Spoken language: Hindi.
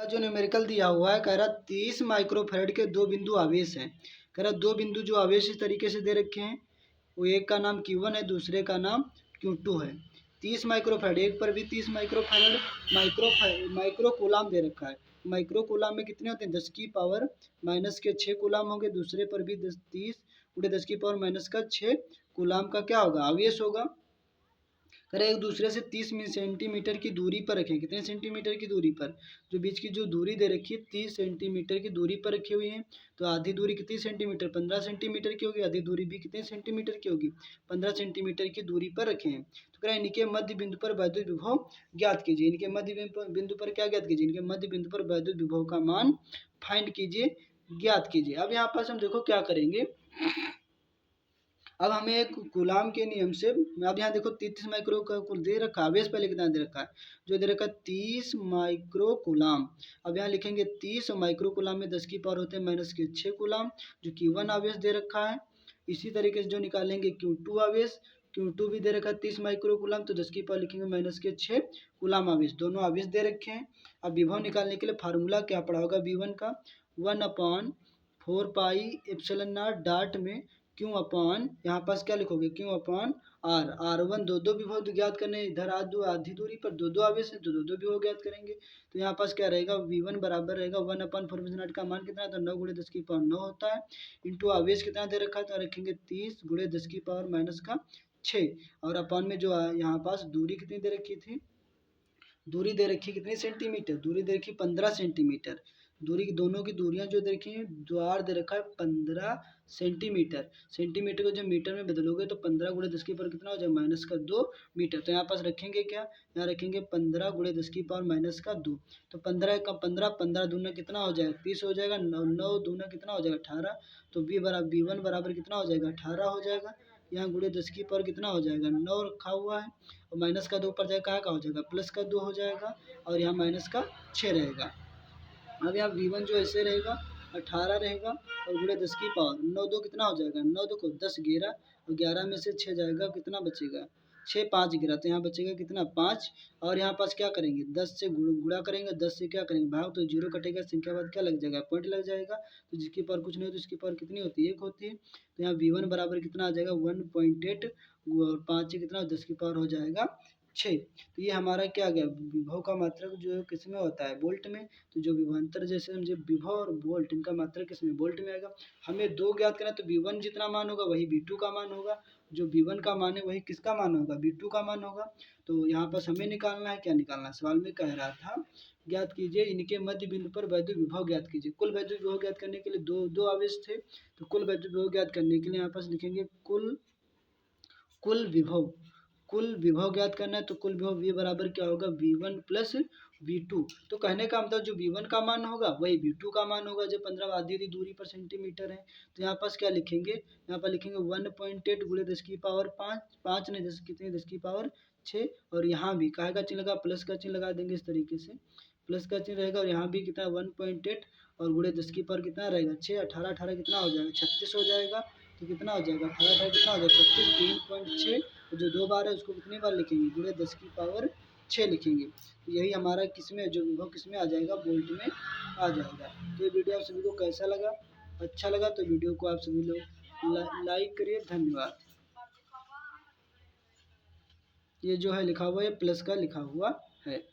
जो न्यूमेरिकल दिया हुआ है, कह रहा 30 माइक्रोफैराड के दो बिंदु आवेश हैं। कह रहा दो बिंदु जो आवेश इस तरीके से दे रखे हैं, वो एक का नाम Q1 है, दूसरे का नाम Q2 है। 30 माइक्रोफैराड, एक पर भी 30 माइक्रोफैराड माइक्रो कूलाम दे रखा है। माइक्रो कूलाम में कितने होते हैं? 10 की पावर माइनस के 6 कूलाम होंगे। दूसरे पर भी 30 × 10 की पावर माइनस का 6 कूलाम का क्या होगा? आवेश होगा। करें एक दूसरे से 30 सेंटीमीटर की दूरी पर रखें। कितने सेंटीमीटर की दूरी पर? जो बीच की जो दूरी दे रखी है 30 सेंटीमीटर की दूरी पर रखी हुई है। तो आधी दूरी कितनी सेंटीमीटर? 15 सेंटीमीटर की होगी। आधी दूरी भी कितने सेंटीमीटर की होगी? 15 सेंटीमीटर की दूरी पर रखे हैं। तो करें इनके मध्य बिंदु पर वैद्युत विभव ज्ञात कीजिए। इनके मध्य बिंदु पर क्या ज्ञात कीजिए? इनके मध्य बिंदु पर वैद्युत विभव का मान फाइंड कीजिए, ज्ञात कीजिए। अब यहाँ पास हम देखो क्या करेंगे। अब हमें एक कूलाम के नियम से, अब यहाँ देखो 33 माइक्रो का कुल दे रखा है। आवेश पहले कितना दे रखा है? जो दे रखा है 30 माइक्रो कूलाम। अब यहाँ लिखेंगे 30 और माइक्रो कूलाम में 10 की पावर होते हैं माइनस के 6 कूलाम, जो Q1 आवेश दे रखा है। इसी तरीके से जो निकालेंगे Q2 आवेश, Q2 भी दे रखा है 30 माइक्रो कूलाम, तो 10 की पावर लिखेंगे माइनस के 6 कूलाम आवेश। दोनों आवेश दे रखे हैं। अब विभव निकालने के लिए फार्मूला क्या पड़ा होगा? V1 का 1/4πε0 डॉट में क्यों अपान, यहाँ पास क्या लिखोगे? क्यों अपान आर। R1 दो विभव ज्ञात करने, इधर आधी दूरी पर दो आवेश है तो दो विभव ज्ञात करेंगे। तो यहाँ पास क्या रहेगा? V1 बराबर रहेगा 1/4πε0 का मान कितना था? 9 × 10 की पावर 9 होता है, इंटू आवेश कितना दे रखा है? तो रखेंगे 30 × 10 की पावर माइनस का 6, और अपान में जो यहाँ पास दूरी कितनी दे रखी थी? दूरी दे रखी कितनी सेंटीमीटर? दूरी दे रखी 15 सेंटीमीटर। दूरी की दोनों की दूरियां जो दे रखी हैं, द्वार दे रखा है 15 सेंटीमीटर। सेंटीमीटर को जब मीटर में बदलोगे तो 15 × 10 की पावर कितना हो जाएगा? माइनस का 2 मीटर। तो यहाँ पास रखेंगे क्या? यहाँ रखेंगे 15 × 10 की पावर माइनस का 2। तो 15 का 15 दूना कितना हो जाएगा? 30 हो जाएगा। 9 दूना कितना हो जाएगा? 18। तो V1 बराबर कितना हो जाएगा? 18 हो जाएगा। यहाँ × 10 की पावर कितना हो जाएगा? 9 रखा हुआ है, और माइनस का 2 पर जाएगा, कहाँ का हो जाएगा? प्लस का 2 हो जाएगा, और यहाँ माइनस का 6 रहेगा। अब यहाँ V1 जो ऐसे रहेगा 18 रहेगा, और × 10 की पावर 9 2 कितना हो जाएगा? 9 2 को 10 11, और 11 में से 6 जाएगा, कितना बचेगा? 6 5 गिरा, तो यहाँ बचेगा कितना? 5। और यहाँ पास क्या करेंगे? 10 से गुणा करेंगे, 10 से क्या करेंगे? भाग, तो 0 कटेगा, संख्या बाद क्या लग जाएगा? पॉइंट लग जाएगा। तो जिसकी पावर कुछ नहीं होती उसकी पावर कितनी होती है? 1 होती है। तो यहाँ V1 बराबर कितना आ जाएगा? 1.8, और 5 से कितना? 10 की पावर हो जाएगा 6। तो ये हमारा क्या गया? विभव का मात्रक जो है किस में होता है? वोल्ट में। तो जो विभवांतर जैसे समझे विभव और वोल्ट, इनका मात्रक किस में? वोल्ट में आएगा। हमें दो ज्ञात करना है, तो V1 जितना मान होगा वही V2 का मान होगा। जो V1 का मान है वही किसका मान होगा? V2 का मान होगा। तो यहाँ पर हमें निकालना है, क्या निकालना है? सवाल में कह रहा था ज्ञात कीजिए इनके मध्य बिंदु पर वैद्युत विभव ज्ञात कीजिए। कुल वैद्युत विभव ज्ञात करने के लिए दो आवेश थे, तो कुल वैद्युत विभव ज्ञात करने के लिए यहाँ पास लिखेंगे कुल विभव ज्ञात करना है। तो कुल विभव V बराबर क्या होगा? V1 + V2। तो कहने का मतलब जो V1 का मान होगा वही V2 का मान होगा, जो 15 आधी दूरी पर सेंटीमीटर है। तो यहाँ पास क्या लिखेंगे? यहाँ पर लिखेंगे 1.8 × 10 की पावर 5, 5 ने 10 कितनी? 10 की पावर 6, और यहाँ भी काहे का चिन्ह लगा? प्लस का चिन्ह लगा देंगे इस तरीके से, प्लस का चिन्ह रहेगा, और यहाँ भी कितना? 1.8, और × 10 की पावर कितना रहेगा? 6। 18 18 कितना हो जाएगा? 36 हो जाएगा। तो कितना हो जाएगा? 18 18 कितना हो जाएगा? 36, 3.6, और जो 2 बार है उसको कितनी बार लिखेंगे? × 10 की पावर 6 लिखेंगे। तो यही हमारा किसमें जो विभव किसमें आ जाएगा? वोल्ट में आ जाएगा। तो ये वीडियो आप सभी को कैसा लगा? अच्छा लगा तो वीडियो को आप सभी लोग लाइक करिए। धन्यवाद। ये जो है लिखा हुआ है प्लस का लिखा हुआ है।